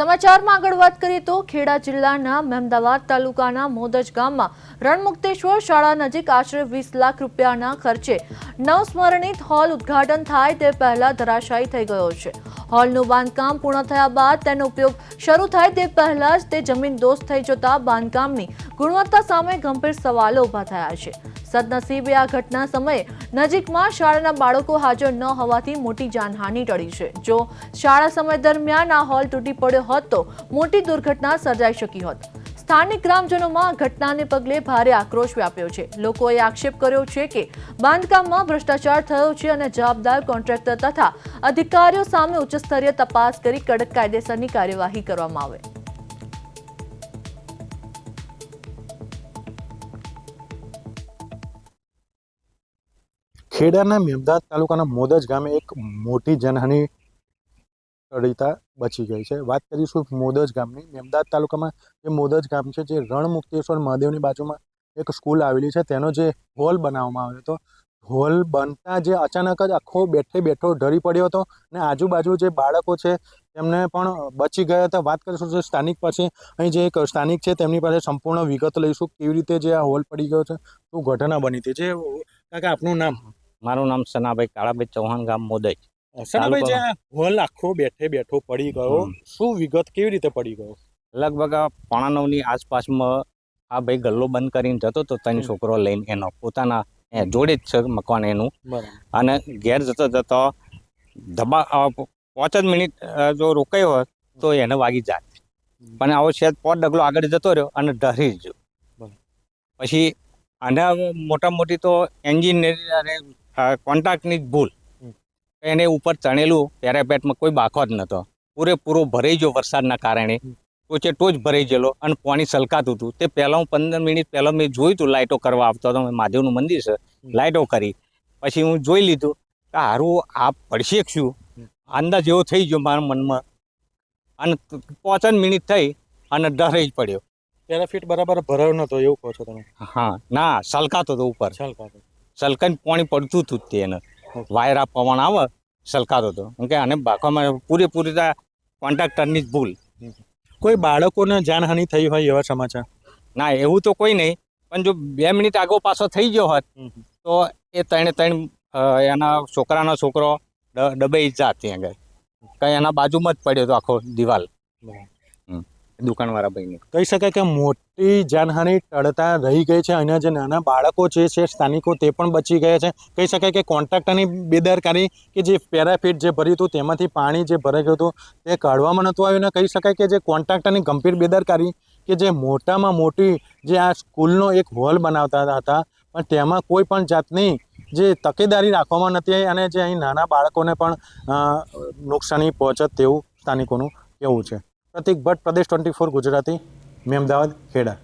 સમાચારમાં આગળ વાત કરીએ તો ખેડા જિલ્લાના મહેમદાવાદ તાલુકાના મોદજ ગામમાં રણમુક્તેશ્વર શાળા નજીક આશરે 20 લાખ રૂપિયાના ખર્ચે નવસ્મરણિત હોલ ઉદ્ઘાટન થાય તે પહેલા ધરાશાયી થઈ ગયો છે। હોલનું બાંધકામ પૂર્ણ થયા બાદ તેનો ઉપયોગ શરૂ થાય તે પહેલા જ તે જમીનદોસ્ત થઈ જતા બાંધકામની ગુણવત્તા સામે ગંભીર સવાલો ઊભા થયા છે। સદનસીબે આ ઘટના સમયે નજીકમાં શાળાના બાળકો હાજર ન હોવાથી મોટી જાનહાનિ ટળી છે। જો શાળા સમય દરમિયાન આ હોલ તૂટી પડ્યો હોત તો મોટી દુર્ઘટના સર્જાઈ શકી હોત। સ્થાનિક ગ્રામજનોમાં ઘટનાને પગલે ભારે આક્રોશ વ્યાપ્યો છે। લોકોએ આક્ષેપ કર્યો છે કે બાંધકામમાં ભ્રષ્ટાચાર થયો છે અને જવાબદાર કોન્ટ્રાક્ટર તથા અધિકારીઓ સામે ઉચ્ચસ્તરીય તપાસ કરી કડક કાયદેસરની કાર્યવાહી કરવામાં આવે। ખેડાના મહેમદાવાદ તાલુકાના મોદજ ગામે એક મોટી જનહાનિ ટળીતા બચી ગઈ છે। વાત કરીશું મોદજ ગામની। મહેમદાવાદ તાલુકામાં જે મોદજ ગામ છે, જે રણમુક્તેશ્વર મહાદેવની બાજુમાં એક સ્કૂલ આવેલી છે, તેનો જે હોલ બનાવવામાં આવ્યો હતો, હોલ બનતા જે અચાનક જ આખો બેઠો ઢળી પડ્યો હતો અને આજુબાજુ જે બાળકો છે તેમને પણ બચી ગયા હતા। વાત કરીશું જે સ્થાનિક પાસે, અહીં જે એક સ્થાનિક છે તેમની પાસે સંપૂર્ણ વિગત લઈશું કેવી રીતે જે આ હોલ પડી ગયો છે, શું ઘટના બની હતી। જે કાકા આપનું નામ? મારું નામ સનાભાઈ કાળાભાઈ ચૌહાણ, ગામ મોદજ। સનાભાઈ, જે હોલ આખો બેઠો પડી ગયો, શું વિગત, કેવી રીતે પડી ગયો? લગભગ 8:45 આસપાસમાં આ ભાઈ ગલ્લો બંધ કરીને જતો હતો, 3 છોકરો લઈને, એનો પોતાના જોડે જ છે મકાન એનું, અને ઘેર જતો ધબા 5 જ મિનિટ જો રોકાયો હોત તો એને વાગી જાત, પણ આવો છે 5 ડગલો આગળ જતો રહ્યો અને ઢરી જ ગયો। પછી આના મોટા મોટી તો એન્જિનિયર અને કોન્ટ્રાક્ટની જ ભૂલ, એને ઉપર ચણેલું પેરાપેટમાં કોઈ બાકો જ નહોતો, પૂરેપૂરો ભરાઈ ગયો વરસાદના કારણે, ટોચે ટોચ ભરાઈ ગયેલો અને પાણી છલકાતું હતું। તે પહેલાં 15 મિનિટ પહેલાં મેં જોયું હતું, લાઇટો કરવા આવતો હતો, મહાદેવનું મંદિર છે, લાઇટો કરી, પછી હું જોઈ લીધું કે હારું આ પડશે શું, અંદાજ એવો થઈ ગયો મારા મનમાં, અને 5 જ મિનિટ થઈ અને ડરાઈ જ પડ્યો। પેરાફીટ બરાબર ભરાયો નતો એવું કહો છો તમે? હા, ના, છલકાતો હતો ઉપર, છલકાઈને પાણી પડતું હતું તેને, વાયરા પવન આવે છલકાતો હતો, કે આને બાકામાં પૂરેપૂરી કોન્ટ્રાક્ટરની જ ભૂલ। કોઈ બાળકોને જાનહાનિ થઈ હોય એવા સમાચાર? ના, એવું તો કોઈ નહીં, પણ જો 2 મિનિટ આગો પાછો થઈ ગયો હોત તો એ 3 એના છોકરાનો છોકરો ડબાઈ જાત ત્યાં આગળ, કંઈ એના બાજુમાં જ પડ્યો હતો આખો દિવાલ, દુકાનવાળા ભાઈને। કહી શકાય કે મોટી જાનહાનિ ટળતા રહી ગઈ છે, અને જે નાના બાળકો છે સ્થાનિકો તે પણ બચી ગયા છે। કહી શકાય કે કોન્ટ્રાક્ટરની બેદરકારી કે જે પેરાફીટ જે ભર્યું હતું તેમાંથી પાણી જે ભરાઈ ગયું હતું તે કાઢવામાં નહોતું આવ્યું, ને કહી શકાય કે જે કોન્ટ્રાક્ટરની ગંભીર બેદરકારી કે જે મોટામાં મોટી જે આ સ્કૂલનો એક હોલ બનાવતા હતા પણ તેમાં કોઈ પણ જાતની જે તકેદારી રાખવામાં નથી આવી, અને જે અહીં નાના બાળકોને પણ નુકસાની પહોંચત તેવું સ્થાનિકોનું કહેવું છે। પ્રતિક ભટ્ટ, પ્રદેશ 24 ગુજરાતી, મહેમદાવાદ, ખેડા।